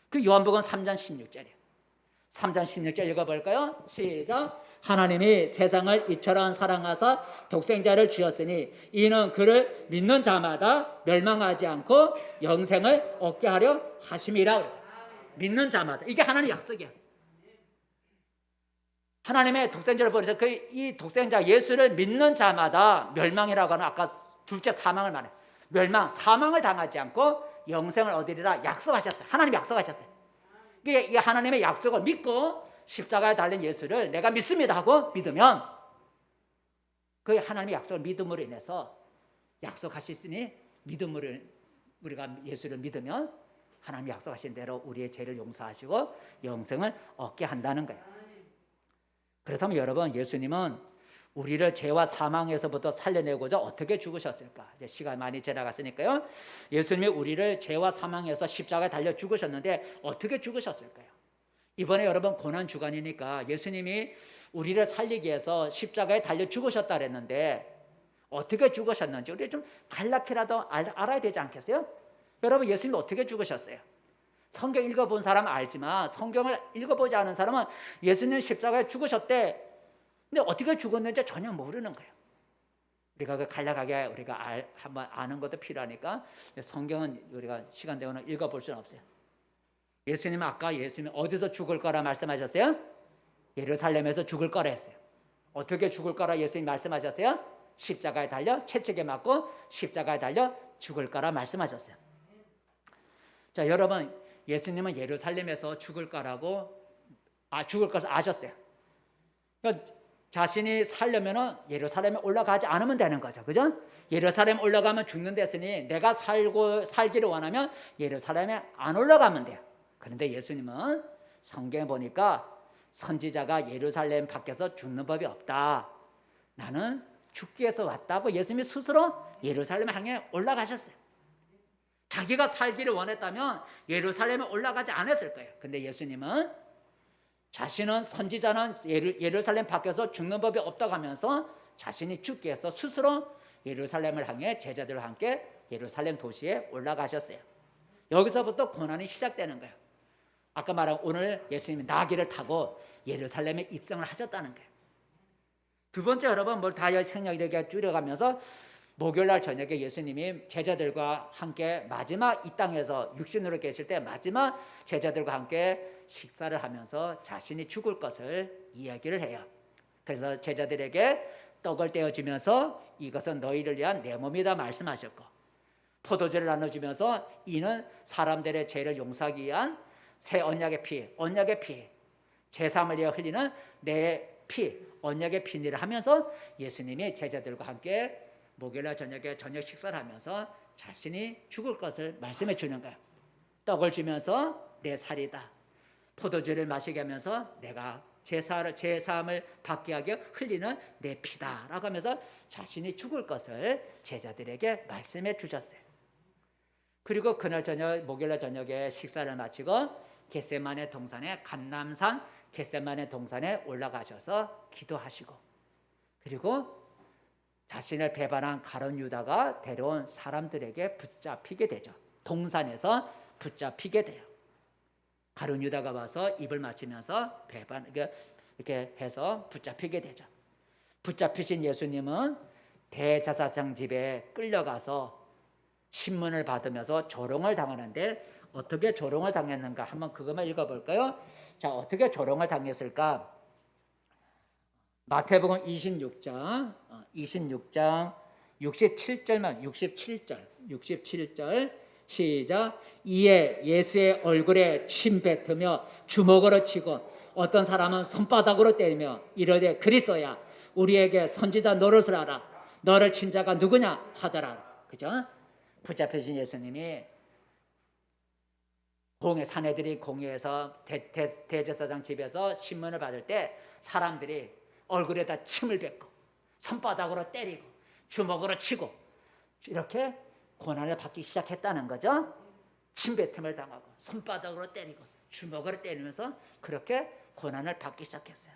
Speaker 1: 그 요한복음 3장 16절이에요. 3장 16절 읽어볼까요? 시작. 하나님이 세상을 이처럼 사랑하사 독생자를 주었으니 이는 그를 믿는 자마다 멸망하지 않고 영생을 얻게 하려 하심이라 그랬어요. 믿는 자마다. 이게 하나님의 약속이야. 하나님의 독생자를 보내서 이 독생자 예수를 믿는 자마다 멸망이라고 하는 아까 둘째 사망을 말해요. 멸망, 사망을 당하지 않고 영생을 얻으리라 약속하셨어요. 하나님이 약속하셨어요. 이 하나님의 약속을 믿고 십자가에 달린 예수를 내가 믿습니다 하고 믿으면 그 하나님의 약속을 믿음으로 인해서 약속하셨으니 믿음으로 우리가 예수를 믿으면 하나님이 약속하신 대로 우리의 죄를 용서하시고 영생을 얻게 한다는 거예요. 그렇다면 여러분, 예수님은 우리를 죄와 사망에서부터 살려내고자 어떻게 죽으셨을까? 이제 시간 많이 지나갔으니까요. 예수님이 우리를 죄와 사망에서 십자가에 달려 죽으셨는데 어떻게 죽으셨을까요? 이번에 여러분 고난 주간이니까 예수님이 우리를 살리기 위해서 십자가에 달려 죽으셨다 그랬는데 어떻게 죽으셨는지 우리 좀 간략히라도 알아야 되지 않겠어요? 여러분, 예수님이 어떻게 죽으셨어요? 성경 읽어본 사람은 알지만 성경을 읽어보지 않은 사람은 예수님 십자가에 죽으셨대. 근데 어떻게 죽었는지 전혀 모르는 거예요. 우리가 그 간략하게 우리가 한번 아는 것도 필요하니까 성경은 우리가 시간 되고는 읽어볼 수는 없어요. 예수님은 아까 예수님이 어디서 죽을 거라 말씀하셨어요? 예루살렘에서 죽을 거라 했어요. 어떻게 죽을 거라 예수님이 말씀하셨어요? 십자가에 달려 채찍에 맞고 십자가에 달려 죽을 거라 말씀하셨어요. 자, 여러분, 예수님은 예루살렘에서 죽을 것을 아셨어요. 그러니까 자신이 살려면은 예루살렘에 올라가지 않으면 되는 거죠. 그죠? 예루살렘 올라가면 죽는 데였으니 내가 살기를 원하면 예루살렘에 안 올라가면 돼요. 그런데 예수님은 성경에 보니까 선지자가 예루살렘 밖에서 죽는 법이 없다. 나는 죽기 위해서 왔다고 예수님이 스스로 예루살렘 향해 올라가셨어요. 자기가 살기를 원했다면 예루살렘에 올라가지 않았을 거예요. 근데 예수님은 자신은 선지자는 예루살렘 밖에서 죽는 법이 없다고 하면서 자신이 죽기 위해서 스스로 예루살렘을 향해 제자들과 함께 예루살렘 도시에 올라가셨어요. 여기서부터 고난이 시작되는 거예요. 아까 말한 오늘 예수님이 나귀를 타고 예루살렘에 입성을 하셨다는 거예요. 두 번째, 여러분, 뭘 다 생략 이렇게 줄여가면서 목요일날 저녁에 예수님이 제자들과 함께 마지막 이 땅에서 육신으로 계실 때 마지막 제자들과 함께 식사를 하면서 자신이 죽을 것을 이야기를 해요. 그래서 제자들에게 떡을 떼어주면서 이것은 너희를 위한 내 몸이다 말씀하셨고, 포도주를 나눠주면서 이는 사람들의 죄를 용서하기 위한 새 언약의 피, 제3을 위해 흘리는 내 피, 언약의 피니라 하면서 예수님이 제자들과 함께 목요일날 저녁에 저녁 식사를 하면서 자신이 죽을 것을 말씀해 주는 거예요. 떡을 주면서 내 살이다. 포도주를 마시게 하면서 내가 제3을 받게 하게 흘리는 내 피다라고 하면서 자신이 죽을 것을 제자들에게 말씀해 주셨어요. 그리고 그날 저녁 목요일날 저녁에 식사를 마치고 겟세마네 동산에 감람산 겟세마네 동산에 올라가셔서 기도하시고, 그리고 자신을 배반한 가룟 유다가 데려온 사람들에게 붙잡히게 되죠. 동산에서 붙잡히게 돼요. 가룟 유다가 와서 입을 맞추면서 이렇게 해서 붙잡히게 되죠. 붙잡히신 예수님은 대제사장 집에 끌려가서 신문을 받으면서 조롱을 당하는데 어떻게 조롱을 당했는가 한번 그것만 읽어볼까요? 자, 어떻게 조롱을 당했을까? 마태복음 26장 67절 시작. 이에 예수의 얼굴에 침 뱉으며 주먹으로 치고 어떤 사람은 손바닥으로 때리며 이르되 그리스도야 우리에게 선지자 노릇을 하라. 너를 친 자가 누구냐 하더라. 그죠? 붙잡히신 예수님이 사내들이 공회에서 대제사장 집에서 신문을 받을 때 사람들이 얼굴에다 침을 뱉고 손바닥으로 때리고 주먹으로 치고 이렇게 고난을 받기 시작했다는 거죠. 침뱉음을 당하고 손바닥으로 때리고 주먹으로 때리면서 그렇게 고난을 받기 시작했어요.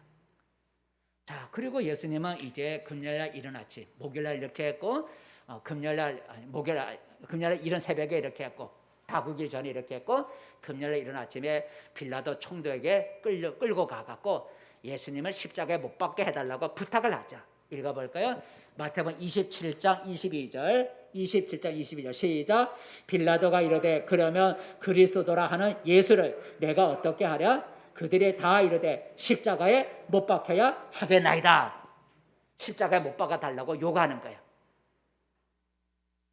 Speaker 1: 자, 그리고 예수님은 이제 금요일날 이른 아침, 목요일날 이렇게 했고 금요일날 이른 새벽에 이렇게 했고 다구기 전에 이렇게 했고 금요일날 이른 아침에 빌라도 총독에게 끌고 가갖고 예수님을 십자가에 못 박게 해달라고 부탁을 하죠. 읽어볼까요? 마태복음 27장 22절 시작. 빌라도가 이르되 그러면 그리스도라 하는 예수를 내가 어떻게 하랴? 그들이 다 이르되 십자가에 못 박혀야 하겠나이다. 십자가에 못 박아 달라고 요구하는 거예요.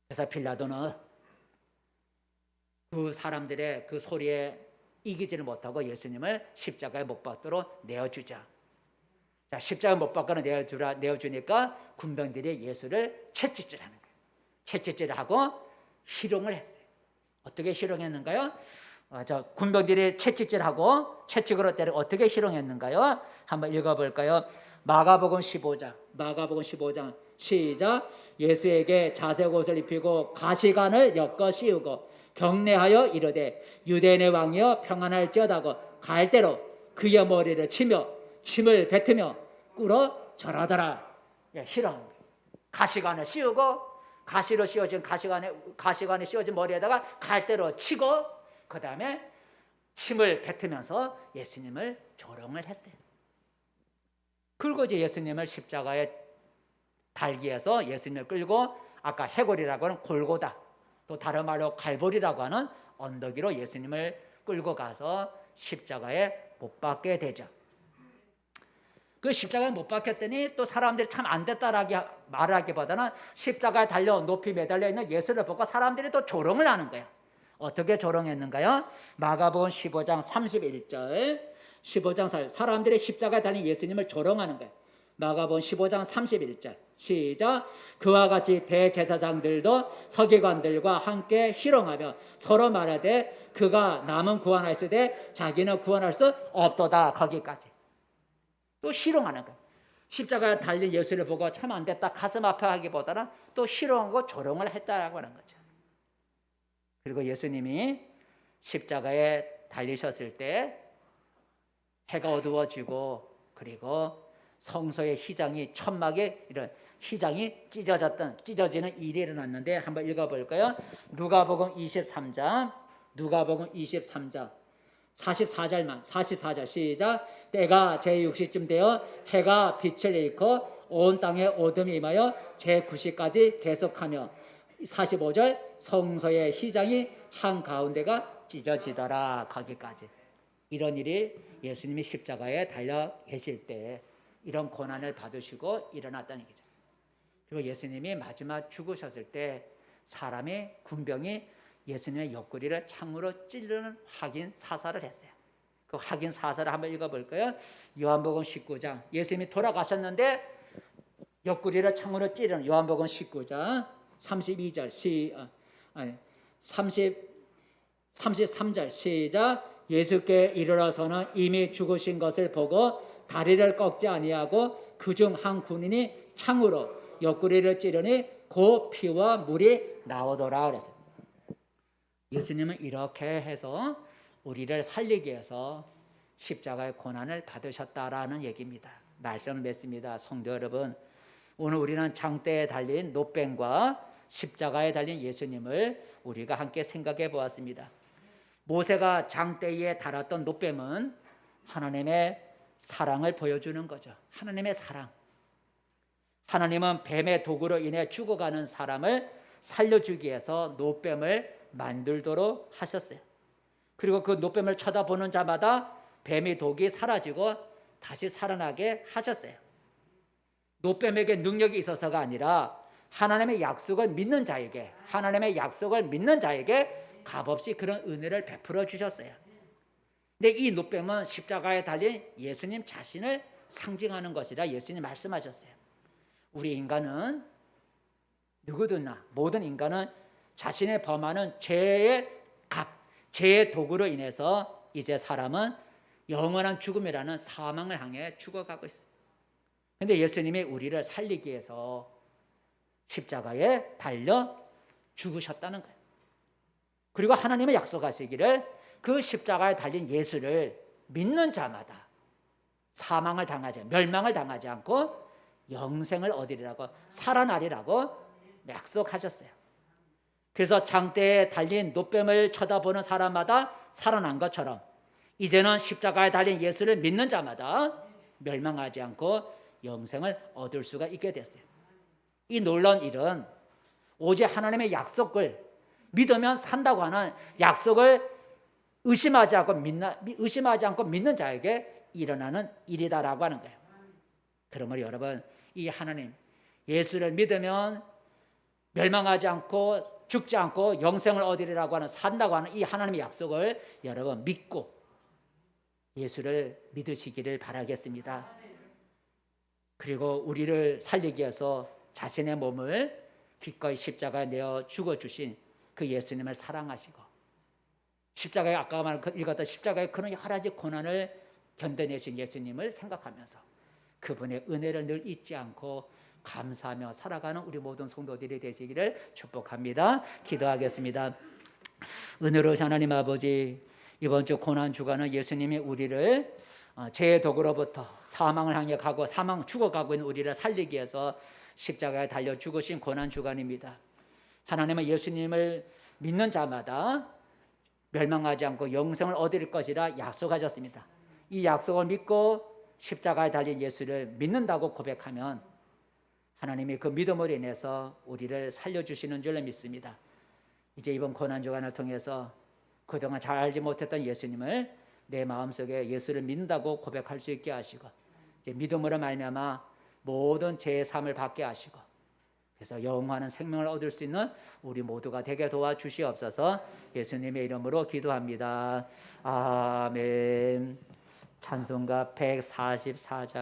Speaker 1: 그래서 빌라도는 그 사람들의 그 소리에 이기지를 못하고 예수님을 십자가에 못 박도록 내어주자. 자, 십자가에 못 박거나 내어주니까 군병들이 예수를 채찍질하는 거예요. 채찍질을 하고 희롱을 했어요. 어떻게 희롱했는가요? 군병들이 채찍질하고 채찍으로 때려 어떻게 희롱했는가요? 한번 읽어볼까요? 마가복음 15장 시작. 예수에게 자색 옷을 입히고 가시관을 엮어 씌우고 경례하여 이르되 유대인의 왕이여 평안할지어다고 갈대로 그의 머리를 치며 침을 뱉으며 꿇어 절하더라. 희롱. 가시관을 씌우고 가시로 씌워진 가시관에 씌워진 머리에다가 갈대로 치고 그 다음에 힘을 뱉으면서 예수님을 조롱을 했어요. 그리고 이제 예수님을 십자가에 달기 위해서 예수님을 끌고 아까 해골이라고 하는 골고다, 또 다른 말로 갈보리라고 하는 언덕 위로 예수님을 끌고 가서 십자가에 못 박게 되죠. 그 십자가에 못 박혔더니 또 사람들이 참 안 됐다라고 말하기보다는 십자가에 달려 높이 매달려 있는 예수를 보고 사람들이 또 조롱을 하는 거예요. 어떻게 조롱했는가요? 마가복음 15장 31절, 15장 4절, 사람들이 십자가에 달린 예수님을 조롱하는 거예요. 마가복음 15장 31절 시작. 그와 같이 대제사장들도 서기관들과 함께 희롱하며 서로 말하되 그가 남은 구원하시되 자기는 구원할 수 없도다. 거기까지 또 희롱하는 거예요. 십자가에 달린 예수를 보고 참 안 됐다 가슴 아파하기보다는 또 희롱하고 조롱을 했다라고 하는 거죠. 그리고 예수님이 십자가에 달리셨을 때 해가 어두워지고 그리고 성소의 휘장이 천막에 이런 휘장이 찢어지는 일이 일어났는데 한번 읽어볼까요? 누가복음 23장 44절 시작. 때가 제6시쯤 되어 해가 빛을 잃고 온 땅에 어둠이 임하여 제9시까지 계속하며 45절 성소의 휘장이 한가운데가 찢어지더라. 거기까지. 이런 일이 예수님이 십자가에 달려 계실 때 이런 고난을 받으시고 일어났다는 얘기죠. 그리고 예수님이 마지막 죽으셨을 때 사람이 군병이 예수님의 옆구리를 창으로 찌르는 확인 사살을 했어요. 그 확인 사살을 한번 읽어볼까요? 요한복음 19장. 예수님이 돌아가셨는데 옆구리를 창으로 찌르는 요한복음 19장 32절 33절 시작. 예수께 이르러서는 이미 죽으신 것을 보고 다리를 꺾지 아니하고 그중 한 군인이 창으로 옆구리를 찌르니 그 피와 물이 나오더라 그랬어요. 예수님은 이렇게 해서 우리를 살리기 위해서 십자가의 고난을 받으셨다라는 얘기입니다. 말씀을 맺습니다. 성도 여러분, 오늘 우리는 장대에 달린 노뱀과 십자가에 달린 예수님을 우리가 함께 생각해 보았습니다. 모세가 장대에 달았던 노뱀은 하나님의 사랑을 보여주는 거죠. 하나님의 사랑. 하나님은 뱀의 도구로 인해 죽어가는 사람을 살려주기 위해서 노뱀을 만들도록 하셨어요. 그리고 그 노뱀을 쳐다보는 자마다 뱀의 독이 사라지고 다시 살아나게 하셨어요. 노뱀에게 능력이 있어서가 아니라 하나님의 약속을 믿는 자에게 값없이 그런 은혜를 베풀어 주셨어요. 근데 이 노뱀은 십자가에 달린 예수님 자신을 상징하는 것이라 예수님 말씀하셨어요. 우리 인간은 누구든나 모든 인간은 자신의 범하는 죄의 도구로 인해서 이제 사람은 영원한 죽음이라는 사망을 향해 죽어가고 있어요. 그런데 예수님이 우리를 살리기 위해서 십자가에 달려 죽으셨다는 거예요. 그리고 하나님은 약속하시기를 그 십자가에 달린 예수를 믿는 자마다 사망을 당하지, 멸망을 당하지 않고 영생을 얻으리라고, 살아나리라고 약속하셨어요. 그래서 장대에 달린 노뱀을 쳐다보는 사람마다 살아난 것처럼 이제는 십자가에 달린 예수를 믿는 자마다 멸망하지 않고 영생을 얻을 수가 있게 됐어요. 이 놀라운 일은 오직 하나님의 약속을 믿으면 산다고 하는 약속을 의심하지 않고 믿는 자에게 일어나는 일이다라고 하는 거예요. 그러므로 여러분, 이 하나님 예수를 믿으면 멸망하지 않고 죽지 않고 영생을 얻으리라고 하는, 산다고 하는 이 하나님의 약속을 여러분 믿고 예수를 믿으시기를 바라겠습니다. 그리고 우리를 살리기 위해서 자신의 몸을 기꺼이 십자가에 내어 죽어주신 그 예수님을 사랑하시고, 십자가에 아까 읽었던 십자가의 그런 여러 가지 고난을 견뎌내신 예수님을 생각하면서 그분의 은혜를 늘 잊지 않고 감사하며 살아가는 우리 모든 성도들이 되시기를 축복합니다. 기도하겠습니다. 은혜로우신 하나님 아버지, 이번 주 고난 주간은 예수님이 우리를 죄의 독으로부터 사망을 향해 가고 죽어가고 있는 우리를 살리기 위해서 십자가에 달려 죽으신 고난 주간입니다. 하나님은 예수님을 믿는 자마다 멸망하지 않고 영생을 얻을 것이라 약속하셨습니다. 이 약속을 믿고 십자가에 달린 예수를 믿는다고 고백하면 하나님이 그 믿음으로 인해서 우리를 살려주시는 줄로 믿습니다. 이제 이번 고난주간을 통해서 그동안 잘 알지 못했던 예수님을 내 마음속에 예수를 믿는다고 고백할 수 있게 하시고 이제 믿음으로 말미암아 모든 죄의 삶을 받게 하시고 그래서 영원한 생명을 얻을 수 있는 우리 모두가 되게 도와주시옵소서. 예수님의 이름으로 기도합니다. 아멘. 찬송가 144장